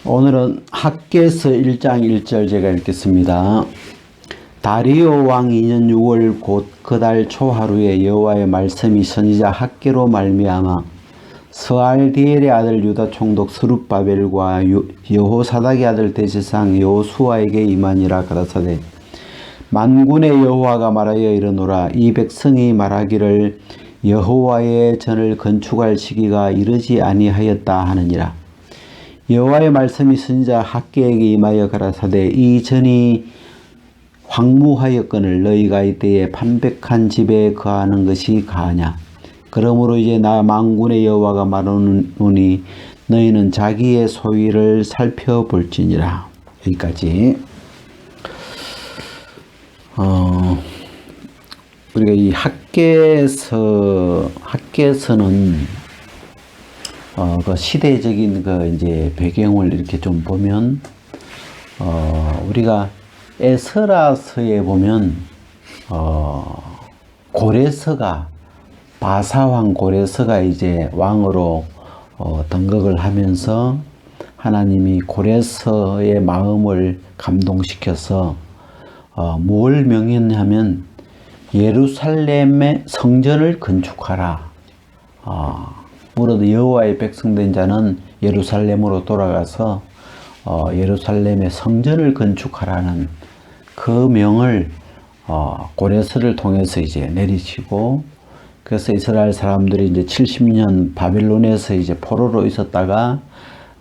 오늘은 학개서 1장 1절 제가 읽겠습니다. 다리오 왕 2년 6월 곧 그 달 초하루에 여호와의 말씀이 선지자 학개로 말미암아 스알디엘의 아들 유다 총독 스룹바벨과 여호사닥의 아들 대제사장 여호수아에게 임하니라. 가라사대 만군의 여호와가 말하여 이르노라. 이 백성이 말하기를 여호와의 전을 건축할 시기가 이르지 아니하였다 하느니라. 여호와의 말씀이 선지자 학개에게 임하여 가라사대 이 전이 황무하였거늘 너희가 이때에 판백한 집에 거하는 것이 가하냐. 그러므로 이제 나 만군의 여호와가 말하노니 너희는 자기의 소위를 살펴볼지니라. 여기까지. 우리가 이 학개서는 그 시대적인 그 이제 배경을 이렇게 좀 보면, 우리가 에스라서에 보면, 고레스가, 바사왕 고레스가 이제 왕으로, 등극을 하면서 하나님이 고레스의 마음을 감동시켜서, 뭘 명했냐면, 예루살렘의 성전을 건축하라. 무릇 여호와의 백성된 자는 예루살렘으로 돌아가서 예루살렘의 성전을 건축하라는 그 명을 고레스를 통해서 이제 내리치고, 그래서 이스라엘 사람들이 이제 70년 바벨론에서 이제 포로로 있었다가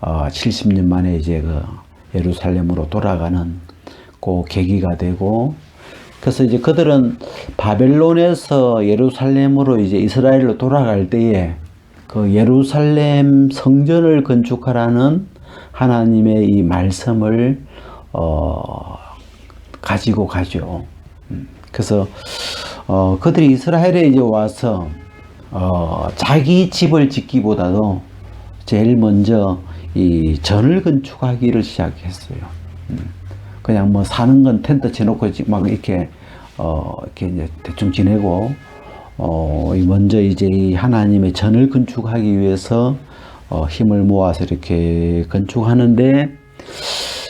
70년 만에 이제 그 예루살렘으로 돌아가는 그 계기가 되고, 그래서 이제 그들은 바벨론에서 예루살렘으로 이제 이스라엘로 돌아갈 때에 그 예루살렘 성전을 건축하라는 하나님의 이 말씀을 가지고 가죠. 그래서 그들이 이스라엘에 이제 와서 자기 집을 짓기보다도 제일 먼저 이 전을 건축하기를 시작했어요. 그냥 뭐 사는 건 텐트 쳐놓고 막 이렇게 이제 대충 지내고, 먼저 이제 이 하나님의 전을 건축하기 위해서 힘을 모아서 이렇게 건축하는데,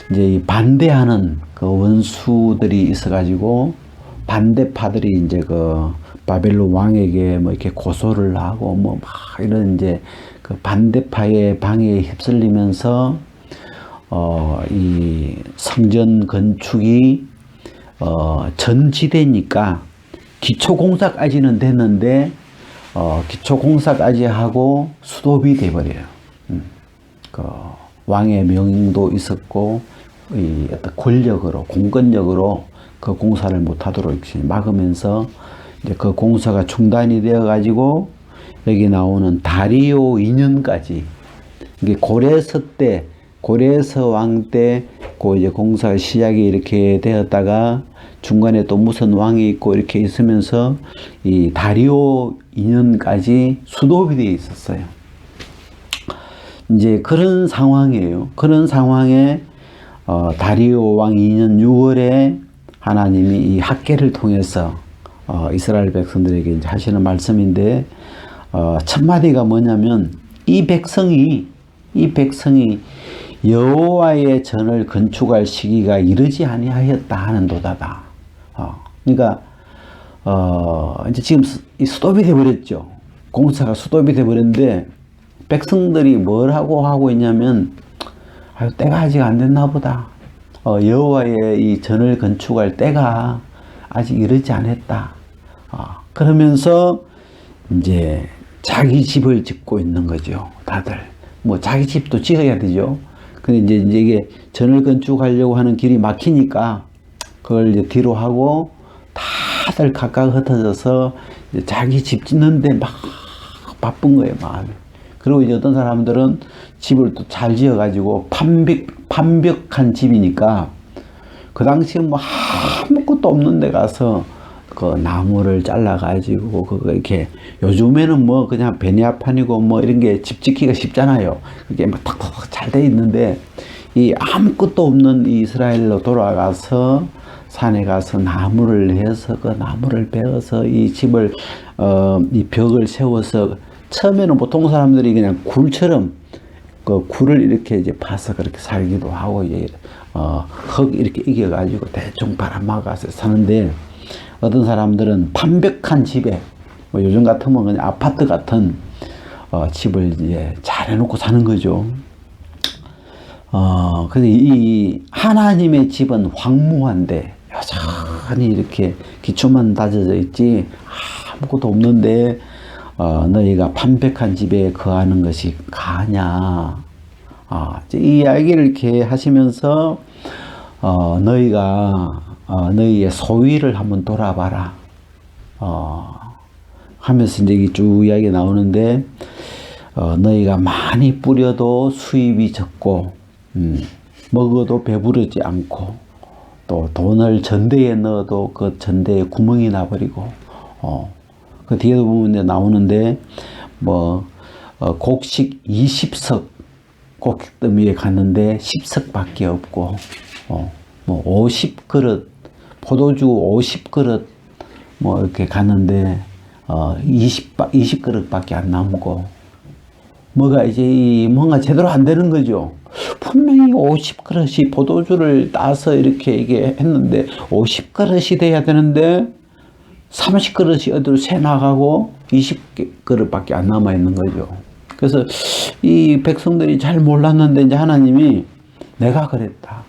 이제 이 반대하는 그 원수들이 있어가지고 반대파들이 이제 그 바벨론 왕에게 뭐 이렇게 고소를 하고 뭐 막 이런 이제 그 반대파의 방해에 휩쓸리면서 이 성전 건축이 전지대니까 기초공사까지는 됐는데 기초공사까지 하고 수도비 돼버려요. 그 왕의 명도 있었고 이 어떤 권력으로 공권력으로 그 공사를 못하도록 이렇게 막으면서 이제 그 공사가 중단이 되어 가지고 여기 나오는 다리오 2년까지, 이게 고레스 왕 때 그 이제 공사 시작이 이렇게 되었다가 중간에 또 무슨 왕이 있고 이렇게 있으면서 이 다리오 2년까지 수도비 되어 있었어요. 이제 그런 상황이에요. 그런 상황에 다리오 왕 2년 6월에 하나님이 이 학개를 통해서 이스라엘 백성들에게 이제 하시는 말씀인데, 첫 마디가 뭐냐면 이 백성이 여호와의 전을 건축할 시기가 이르지 아니하였다 하는도다다. 그러니까 이제 지금 수도비 돼 버렸죠. 공사가 수도비 돼 버렸는데 백성들이 뭘 하고 있냐면, 때가 아직 안 됐나 보다. 여호와의 이 전을 건축할 때가 아직 이르지 않았다. 그러면서 이제 자기 집을 짓고 있는 거죠. 다들 뭐 자기 집도 지어야 되죠. 근데 이제 이게 전을 건축하려고 하는 길이 막히니까 그걸 이제 뒤로 하고 다들 각각 흩어져서 이제 자기 집 짓는데 막 바쁜 거예요, 마음이. 그리고 이제 어떤 사람들은 집을 또 잘 지어가지고 판벽한 집이니까 그 당시에 뭐 아무것도 없는 데 가서 그 나무를 잘라가지고 그거 이렇게, 요즘에는 뭐 그냥 베니아판이고 뭐 이런 게 집 짓기가 쉽잖아요. 그게 막 탁탁 잘 돼 있는데 이 아무것도 없는 이 이스라엘로 돌아가서 산에 가서 나무를 해서 그 나무를 베어서 이 집을 이 벽을 세워서, 처음에는 보통 사람들이 그냥 굴처럼 그 굴을 이렇게 이제 파서 그렇게 살기도 하고, 이제, 흙 이렇게 이겨가지고 대충 바람 막아서 사는데, 어떤 사람들은 판벽한 집에, 뭐 요즘 같으면 그냥 아파트 같은, 집을 이제 잘 해놓고 사는 거죠. 근데 이 하나님의 집은 황무한데, 여전히 이렇게 기초만 다져져 있지, 아무것도 없는데, 너희가 판벽한 집에 거하는 것이 가냐. 이 이야기를 이렇게 하시면서, 너희가, 너희의 소위를 한번 돌아봐라. 하면서 이제 쭉 이야기 나오는데, 너희가 많이 뿌려도 수입이 적고, 먹어도 배부르지 않고, 또 돈을 전대에 넣어도 그 전대에 구멍이 나버리고, 그 뒤에도 보면 나오는데, 뭐, 곡식 20석, 곡식더미에 갔는데 10석밖에 없고, 뭐 50그릇, 포도주 50그릇, 뭐 이렇게 갔는데, 20그릇밖에 안 남고, 뭐가 이제 뭔가 제대로 안 되는 거죠. 분명히 50그릇이 포도주를 따서 이렇게 이게 했는데, 50그릇이 돼야 되는데, 30그릇이 어디로 새 나가고 20그릇밖에 안 남아 있는 거죠. 그래서 이 백성들이 잘 몰랐는데 이제 하나님이 내가 그랬다.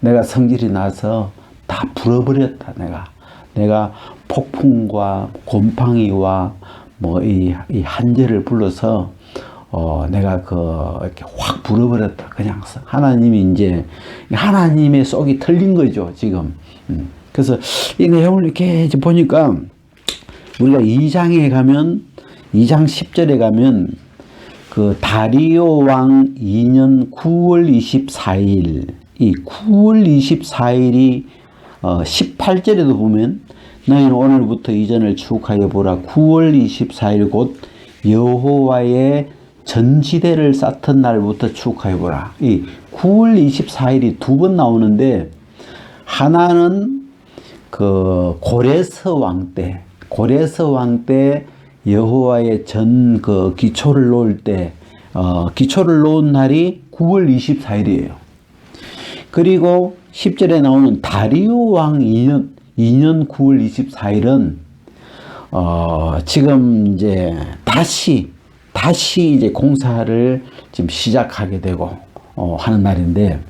내가 성질이 나서 다 불어버렸다. 내가 폭풍과 곰팡이와 뭐 이 한재를 불러서 내가 이렇게 확 불어버렸다. 그냥 하나님이 이제 하나님의 속이 털린 거죠, 지금. 그래서 이 내용을 이렇게 보니까 우리가 2장에 가면 2장 10절에 가면 그 다리오 왕 2년 9월 24일 이 9월 24일이 18절에도 보면 너희는 오늘부터 이전을 추억하여 보라. 9월 24일 곧 여호와의 전지대를 쌓던 날부터 추억하여 보라. 이 9월 24일이 두 번 나오는데 하나는 그 고레스 왕 때 여호와의 전 그 기초를 놓을 때 기초를 놓은 날이 9월 24일이에요. 그리고 10절에 나오는 다리오 왕 2년 9월 24일은 지금 이제 다시 이제 공사를 지금 시작하게 되고 하는 날인데,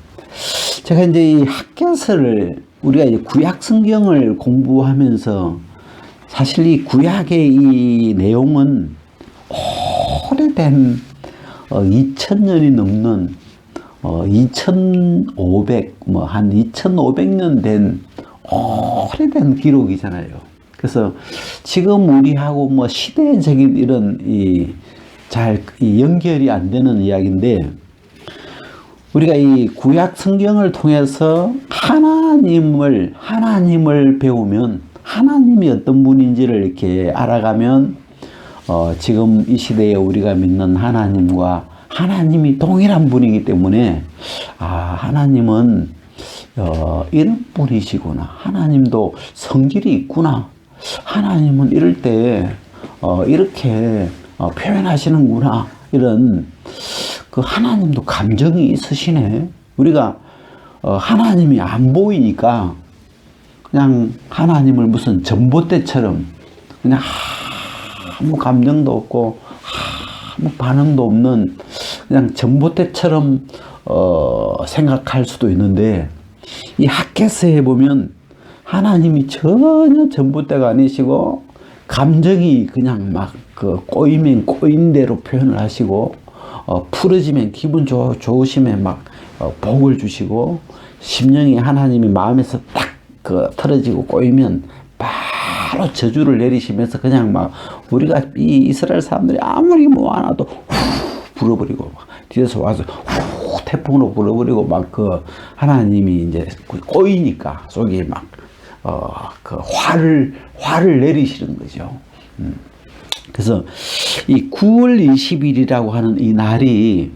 제가 이제 이 학개서를 우리가 이제 구약 성경을 공부하면서 사실 이 구약의 이 내용은 오래된 2000년이 넘는 2500 뭐 한 2500년 된 오래된 기록이잖아요. 그래서 지금 우리하고 뭐 시대적인 이런 잘 연결이 안 되는 이야기인데, 우리가 이 구약 성경을 통해서 하나님을 배우면 하나님이 어떤 분인지를 이렇게 알아가면 지금 이 시대에 우리가 믿는 하나님과 하나님이 동일한 분이기 때문에 하나님은 이런 분이시구나. 하나님도 성질이 있구나. 하나님은 이럴 때 이렇게 표현하시는구나. 이런 그 하나님도 감정이 있으시네. 우리가 하나님이 안 보이니까 그냥 하나님을 무슨 전봇대처럼 그냥 아무 감정도 없고 아무 반응도 없는 그냥 전봇대처럼 생각할 수도 있는데, 이 학개서에 보면 하나님이 전혀 전봇대가 아니시고 감정이 그냥 막 그 꼬이면 꼬인 대로 표현을 하시고 풀어지면 기분 좋으시면 막 복을 주시고, 심령이 하나님이 마음에서 딱 틀어지고 꼬이면 바로 저주를 내리시면서 그냥 막 우리가 이 이스라엘 사람들이 아무리 뭐 하나도 후 불어버리고 막 뒤에서 와서 후 태풍으로 불어버리고 막 하나님이 이제 꼬이니까 속에 막 화를 내리시는 거죠. 그래서 이 9월 20일이라고 하는 이 날이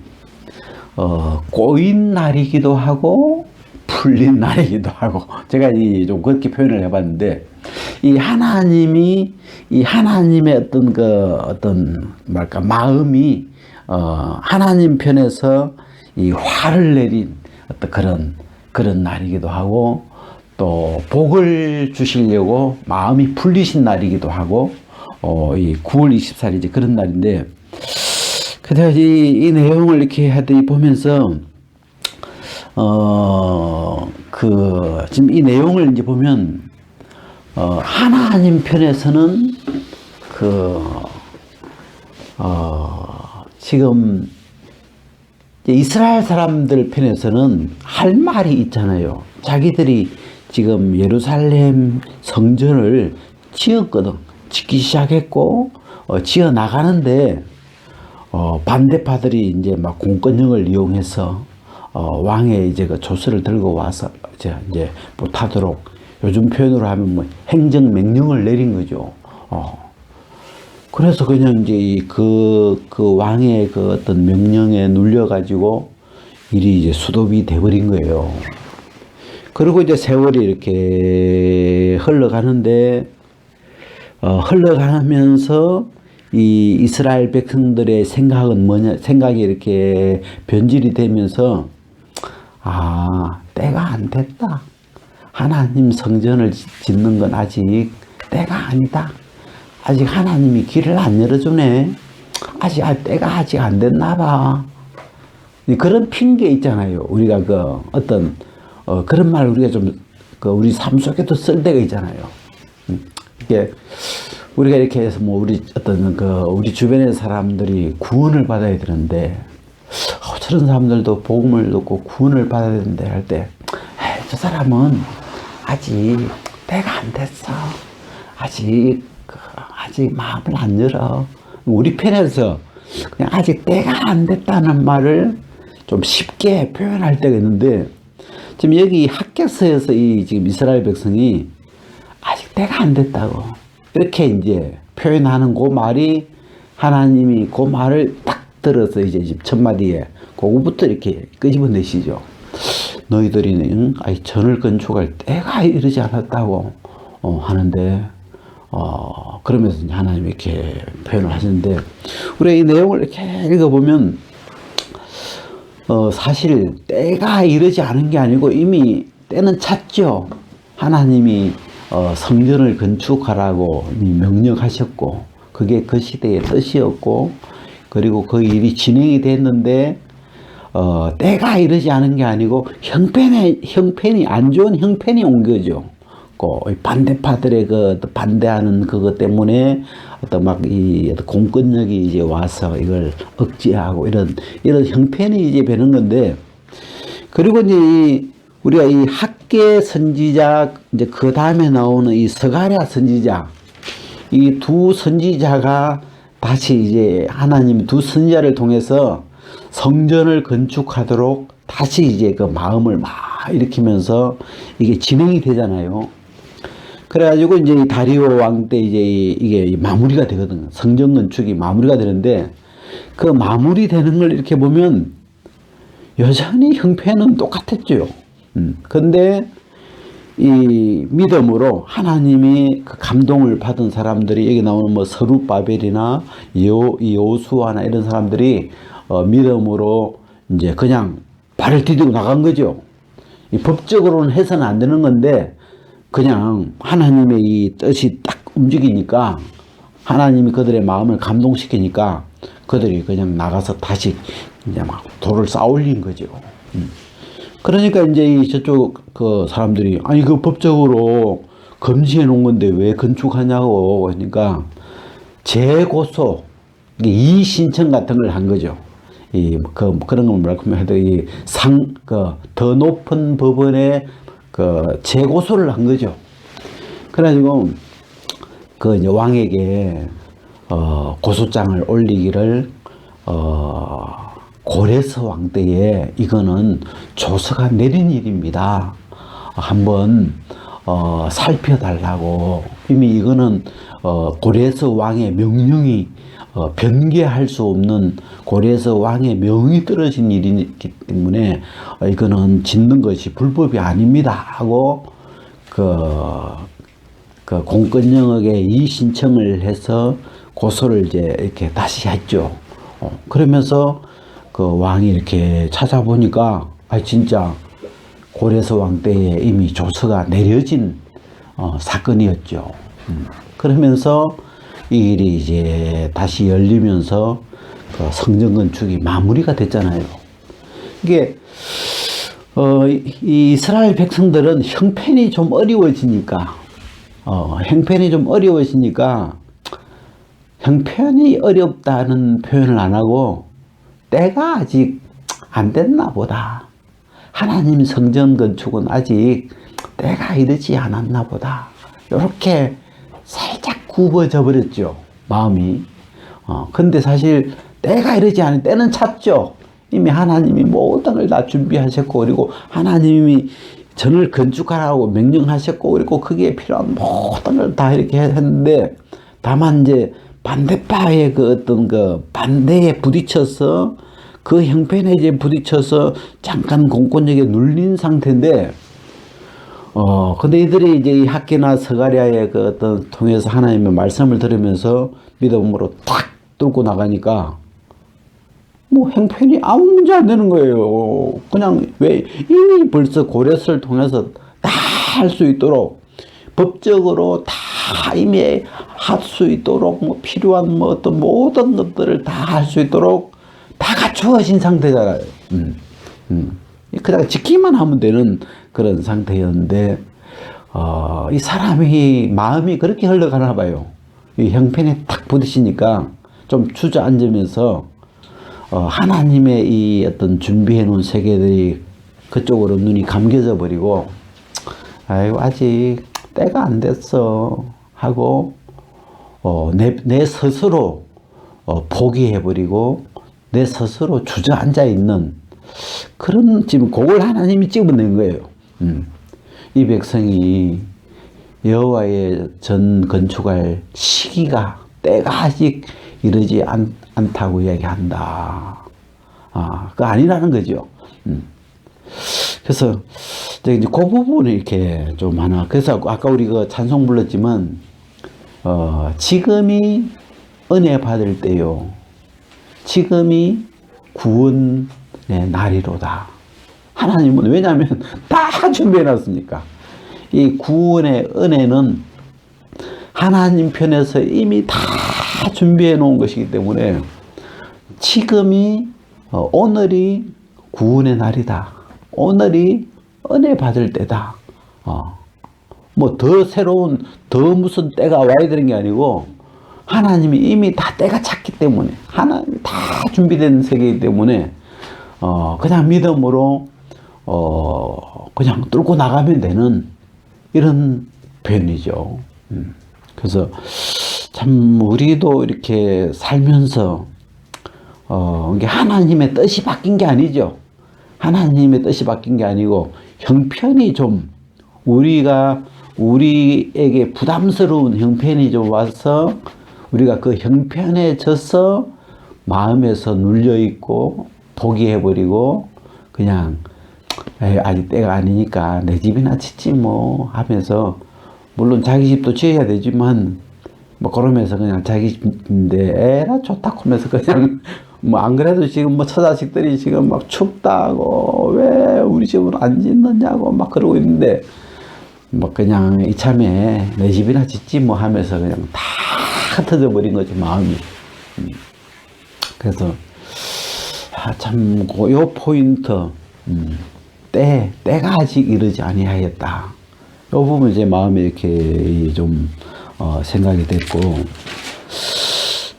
꼬인 날이기도 하고 풀린 날이기도 하고, 제가 좀 그렇게 표현을 해봤는데, 이 하나님의 어떤 뭐랄까 마음이 하나님 편에서 이 화를 내린 어떤 그런 날이기도 하고, 또 복을 주시려고 마음이 풀리신 날이기도 하고, 이 9월 24일 이제 그런 날인데, 그래서 이 내용을 이렇게 하더니 보면서, 지금 이 내용을 이제 보면, 하나님 편에서는 지금 이스라엘 사람들 편에서는 할 말이 있잖아요. 자기들이 지금 예루살렘 성전을 지었거든. 짓기 시작했고, 지어 나가는데, 반대파들이 이제 막 공권력을 이용해서, 왕의 이제 그 조서를 들고 와서 이제 못하도록, 요즘 표현으로 하면 뭐 행정명령을 내린 거죠. 그래서 그냥 이제 그 왕의 그 어떤 명령에 눌려가지고 일이 이제 수도비 돼버린 거예요. 그리고 이제 세월이 이렇게 흘러가는데, 흘러가면서 이 이스라엘 백성들의 생각이 이렇게 변질이 되면서, 때가 안 됐다. 하나님 성전을 짓는 건 아직 때가 아니다. 아직 하나님이 길을 안 열어주네. 때가 아직 안 됐나 봐. 그런 핑계 있잖아요. 우리가 그런 말 우리가 좀, 우리 삶 속에도 쓸 때가 있잖아요. 이게, 우리가 이렇게 해서 우리 주변의 사람들이 구원을 받아야 되는데, 저런 사람들도 복음을 듣고 구원을 받아야 되는데 할 때, 저 사람은 아직 때가 안 됐어. 아직 마음을 안 열어. 우리 편에서 그냥 아직 때가 안 됐다는 말을 좀 쉽게 표현할 때가 있는데, 지금 여기 학개서에서 지금 이스라엘 백성이 아직 때가 안 됐다고 이렇게 이제 표현하는 그 말이, 하나님이 그 말을 딱 들어서 이제 첫 마디에 그거부터 이렇게 끄집어내시죠. 너희들이 전을 건축할 때가 이르지 않았다고 하는데, 그러면서 하나님이 이렇게 표현을 하시는데, 우리가 이 내용을 이렇게 읽어보면, 사실 때가 이르지 않은 게 아니고 이미 때는 찼죠. 하나님이 성전을 건축하라고 명령하셨고, 그게 그 시대의 뜻이었고, 그리고 그 일이 진행이 됐는데, 때가 이르지 않은 게 아니고 형편이 안 좋은 형편이 온 거죠. 반대파들의 반대하는 그것 때문에 공권력이 이제 와서 이걸 억제하고 이런 형편이 이제 되는 건데, 그리고 이제 우리가 이 학개 선지자, 이제 그 다음에 나오는 이 스가랴 선지자, 이 두 선지자가 다시 이제 하나님 두 선지자를 통해서 성전을 건축하도록 다시 이제 그 마음을 막 일으키면서 이게 진행이 되잖아요. 그래가지고 이제 이 다리오 왕 때 이제 이게 마무리가 되거든요. 성전 건축이 마무리가 되는데, 그 마무리 되는 걸 이렇게 보면 여전히 형편은 똑같았죠. 근데 이 믿음으로 하나님이 그 감동을 받은 사람들이, 여기 나오는 뭐 서룹바벨이나 여호수아나 이런 사람들이 믿음으로 이제 그냥 발을 디디고 나간 거죠. 이 법적으로는 해서는 안 되는 건데, 그냥 하나님의 이 뜻이 딱 움직이니까, 하나님이 그들의 마음을 감동시키니까 그들이 그냥 나가서 다시 이제 막 돌을 쌓아 올린 거죠. 그러니까 이제 저쪽 그 사람들이, 그 법적으로 금지해 놓은 건데 왜 건축하냐고 하니까, 재고소, 이의 신청 같은 걸 한 거죠. 그런 걸 뭐라고 하면 더 높은 법원에 재고소를 한 거죠. 그래가지고 이제 왕에게 고소장을 올리기를, 고레스 왕 때에 이거는 조서가 내린 일입니다. 한번 살펴달라고. 이미 이거는 고레스 왕의 명령이 변개할 수 없는, 고레스 왕의 명이 떨어진 일이기 때문에 이거는 짓는 것이 불법이 아닙니다 하고 그 공권력에게 이의 신청을 해서 고소를 이제 이렇게 다시 했죠. 그러면서 그 왕이 이렇게 찾아보니까 진짜 고레스 왕 때에 이미 조서가 내려진 사건이었죠. 그러면서 이 일이 이제 다시 열리면서 그 성전 건축이 마무리가 됐잖아요. 이게 이 이스라엘 백성들은 형편이 좀 어려워지니까 형편이 어렵다는 표현을 안 하고 때가 아직 안 됐나 보다. 하나님 성전 건축은 아직 때가 이르지 않았나 보다. 이렇게 살짝 굽어져 버렸죠, 마음이. 근데 사실 때가 이르지 않은 때는 찼죠. 이미 하나님이 모든 걸 다 준비하셨고, 그리고 하나님이 전을 건축하라고 명령하셨고, 그리고 거기에 필요한 모든 걸 다 이렇게 했는데, 다만 이제 반대파의 그 어떤 그 반대에 부딪혀서, 그 형편에 이제 부딪혀서 잠깐 공권력에 눌린 상태인데, 근데 이들이 이제 이 학기나 스가랴의 그 어떤 통해서 하나님의 말씀을 들으면서 믿음으로 탁 뚫고 나가니까, 뭐 형편이 아무 문제 안 되는 거예요. 그냥 왜 이미 벌써 고레스를 통해서 다 할 수 있도록, 법적으로 다 이미 할 수 있도록, 뭐 필요한 뭐 어떤 모든 것들을 다 할 수 있도록 다 갖추어진 상태잖아요. 그냥 지키기만 하면 되는 그런 상태였는데, 이 사람이 마음이 그렇게 흘러가나 봐요. 이 형편에 탁 부딪히니까 좀 주저앉으면서 하나님의 이 어떤 준비해 놓은 세계들이 그쪽으로 눈이 감겨져 버리고, 아이고 아직 때가 안 됐어 하고 내 스스로 포기해 버리고 내 스스로 주저앉아 있는 그런, 지금 그걸 하나님이 찍어낸 거예요. 이 백성이 여호와의 전 건축할 시기가, 때가 아직 이르지 않다고 이야기한다. 그거 아니라는 거죠. 그래서 이제 그 부분을 이렇게 좀 하나, 그래서 아까 우리 그 찬송 불렀지만, 지금이 은혜 받을 때요, 지금이 구원의 날이로다. 하나님은, 왜냐하면 다 준비해 놨으니까. 이 구원의 은혜는 하나님 편에서 이미 다 준비해 놓은 것이기 때문에, 지금이 오늘이 구원의 날이다. 오늘이 은혜 받을 때다. 뭐 더 새로운, 더 무슨 때가 와야 되는 게 아니고, 하나님이 이미 다 때가 찼기 때문에, 하나님이 다 준비된 세계이기 때문에 그냥 믿음으로 그냥 뚫고 나가면 되는 이런 표현이죠. 그래서 참 우리도 이렇게 살면서 이게 하나님의 뜻이 바뀐 게 아니죠. 하나님의 뜻이 바뀐 게 아니고 형편이 좀, 우리에게 부담스러운 형편이 좀 와서 우리가 그 형편에 져서 마음에서 눌려있고 포기해버리고 그냥 아직 때가 아니니까 내 집이나 짓지 뭐 하면서, 물론 자기 집도 지어야 되지만 뭐 그러면서 그냥 자기 집인데 에라 좋다고 하면서 그냥 뭐 안 그래도 지금 뭐 처자식들이 지금 막 춥다고 왜 우리 집은 안 짓느냐고 막 그러고 있는데, 뭐 그냥 이참에 내 집이나 짓지 뭐 하면서 그냥 다 흩어져 버린 거지, 마음이. 그래서 참 요 포인트, 때가 아직 이르지 아니하였다. 요 부분 제 마음에 이렇게 좀 생각이 됐고,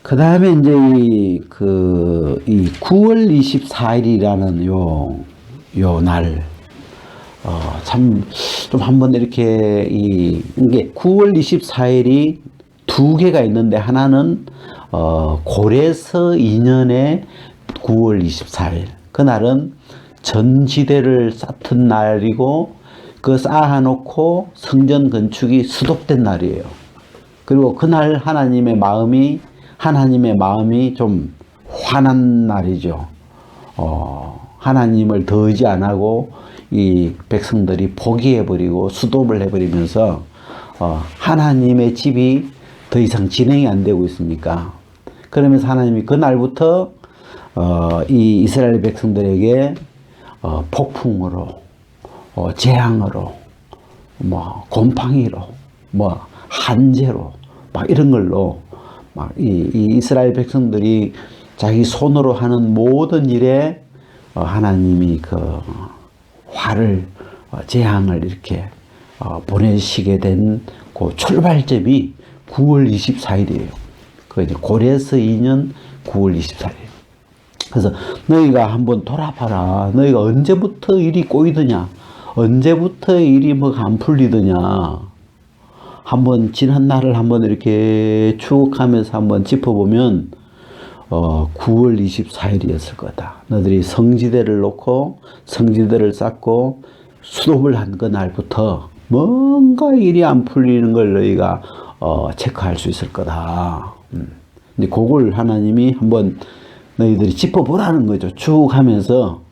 그 다음에 이제 이 9월 24일이라는 요 날, 참 좀 한번 이렇게 이게 9월 24일이 두 개가 있는데, 하나는 고레서 2년에 9월 24일, 그날은 전지대를 쌓던 날이고, 그 쌓아놓고 성전 건축이 수독된 날이에요. 그리고 그날 하나님의 마음이 좀 화난 날이죠. 하나님을 더 의지 안 하고 이 백성들이 포기해버리고 수독을 해버리면서 하나님의 집이 더 이상 진행이 안 되고 있으니까, 그러면서 하나님이 그날부터 이 이스라엘 백성들에게 폭풍으로, 재앙으로, 뭐 곰팡이로, 뭐 한재로, 막 이런 걸로 막 이 이스라엘 백성들이 자기 손으로 하는 모든 일에 하나님이 그 화를, 재앙을 이렇게 보내시게 된 그 출발점이 9월 24일이에요. 그 이제 고레스 2년 9월 24일. 그래서 너희가 한번 돌아봐라. 너희가 언제부터 일이 꼬이더냐? 언제부터 일이 뭐 안 풀리더냐? 한번 지난 날을 한번 이렇게 추억하면서 한번 짚어보면 9월 24일이었을 거다. 너희들이 성지대를 놓고 성지대를 쌓고 수도를 한 그 날부터 뭔가 일이 안 풀리는 걸 너희가 체크할 수 있을 거다. 근데 그걸 하나님이 한번 너희들이 짚어보라는 거죠. 쭉 하면서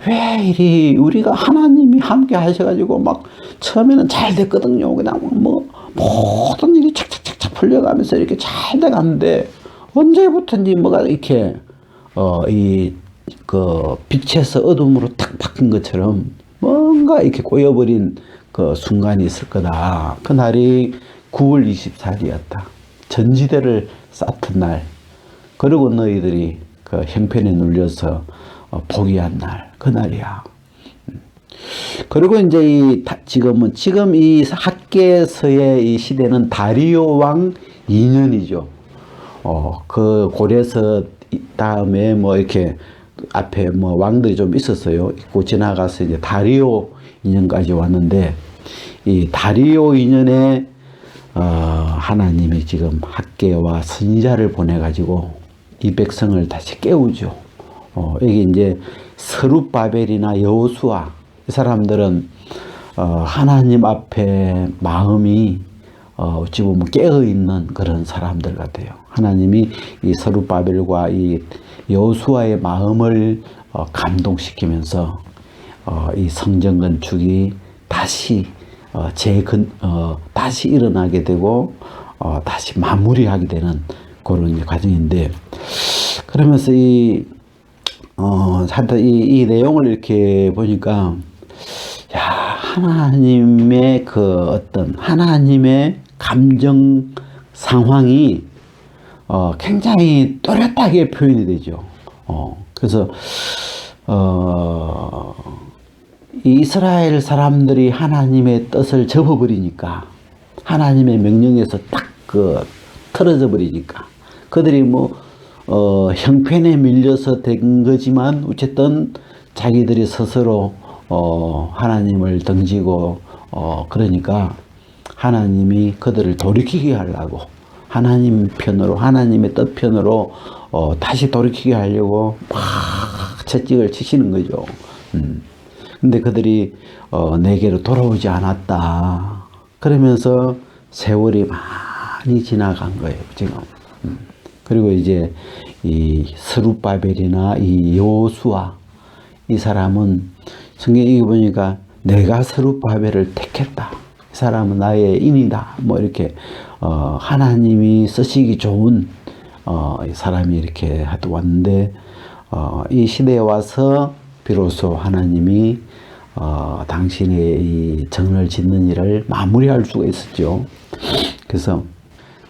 왜 이리 우리가 하나님이 함께 하셔가지고 막 처음에는 잘 됐거든요. 그냥 뭐 모든 일이 착착착착 풀려가면서 이렇게 잘 돼가는데 언제부터인지 뭐가 이렇게 이 그 빛에서 어둠으로 탁 바뀐 것처럼 뭔가 이렇게 꼬여버린 그 순간이 있을 거다. 그 날이 9월 24일이었다. 전지대를 쌓던 날. 그리고 너희들이 그 형편에 눌려서 포기한 날. 그 날이야. 그리고 이제 지금 이 학개서의 이 시대는 다리오 왕 2년이죠. 그 고레서 다음에 뭐 이렇게 앞에 뭐 왕들이 좀 있었어요. 있고 지나가서 이제 다리오 2년까지 왔는데 이 다리오 2년에 하나님이 지금 학개와 선지자를 보내가지고 이 백성을 다시 깨우죠. 이게 이제 스룹바벨이나 여호수아 이 사람들은 하나님 앞에 마음이 어찌 보면 깨어 있는 그런 사람들 같아요. 하나님이 이 스룹바벨과 이 여호수아의 마음을 감동시키면서 이 성전 건축이 다시 다시 일어나게 되고 다시 마무리하게 되는 그런 과정인데, 그러면서 이 내용을 이렇게 보니까 야, 하나님의 그 어떤 하나님의 감정 상황이 굉장히 또렷하게 표현이 되죠. 그래서 이 이스라엘 사람들이 하나님의 뜻을 접어버리니까, 하나님의 명령에서 딱 틀어져 버리니까, 그들이 뭐 형편에 밀려서 된 거지만 어쨌든 자기들이 스스로 하나님을 등지고 그러니까 하나님이 그들을 돌이키게 하려고, 하나님 편으로, 하나님의 뜻 편으로 다시 돌이키게 하려고 막 채찍을 치시는 거죠. 근데 그들이 내게로 돌아오지 않았다. 그러면서 세월이 많이 지나간 거예요, 지금. 그리고 이제 이 스룹바벨이나 이 여호수아 이 사람은 성경에 보니까 내가 스룹바벨을 택했다. 이 사람은 나의 인이다. 뭐 이렇게 하나님이 쓰시기 좋은 사람이 이렇게 왔는데 이 시대에 와서 비로소 하나님이 당신의 이 정을 짓는 일을 마무리할 수가 있었죠. 그래서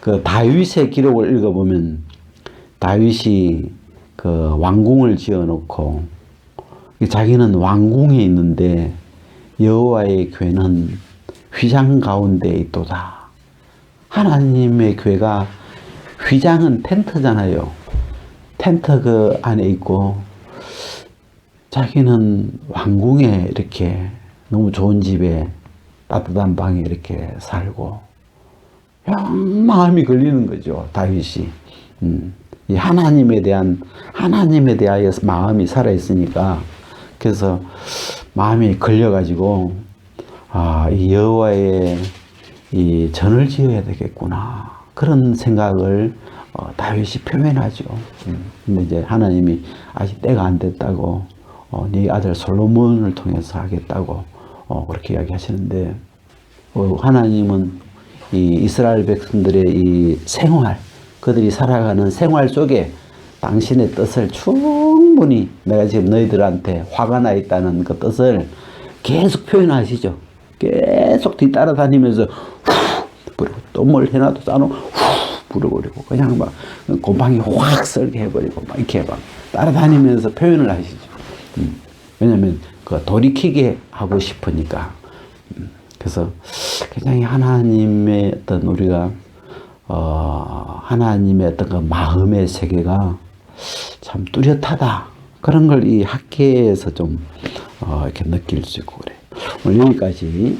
그 다윗의 기록을 읽어보면 다윗이 그 왕궁을 지어놓고 자기는 왕궁에 있는데 여호와의 궤는 휘장 가운데 있도다. 하나님의 궤가, 휘장은 텐트잖아요. 텐트 그 안에 있고 자기는 왕궁에 이렇게 너무 좋은 집에 따뜻한 방에 이렇게 살고 마음이 걸리는 거죠, 다윗이. 이 하나님에 대하여서 마음이 살아있으니까, 그래서 마음이 걸려가지고, 이 여호와의 이 전을 지어야 되겠구나. 그런 생각을 다윗이 표현하죠. 근데 이제 하나님이 아직 때가 안 됐다고, 네 아들 솔로몬을 통해서 하겠다고, 그렇게 이야기하시는데, 하나님은 이 이스라엘 백성들의 이 생활, 그들이 살아가는 생활 속에 당신의 뜻을 충분히 내가 지금 너희들한테 화가 나 있다는 그 뜻을 계속 표현하시죠. 계속 뒤따라다니면서 후 부르고 또 뭘 해놔도 싸놓고 후 부르버리고 그냥 막 곰팡이 확 썰게 해버리고 막 이렇게 막 따라다니면서 표현을 하시죠. 왜냐하면 그 돌이키게 하고 싶으니까. 그래서 굉장히 하나님의 어떤 우리가 하나님의 어떤 그 마음의 세계가 참 뚜렷하다. 그런 걸 이 학계에서 좀 이렇게 느낄 수 있고 그래요. 오늘 여기까지.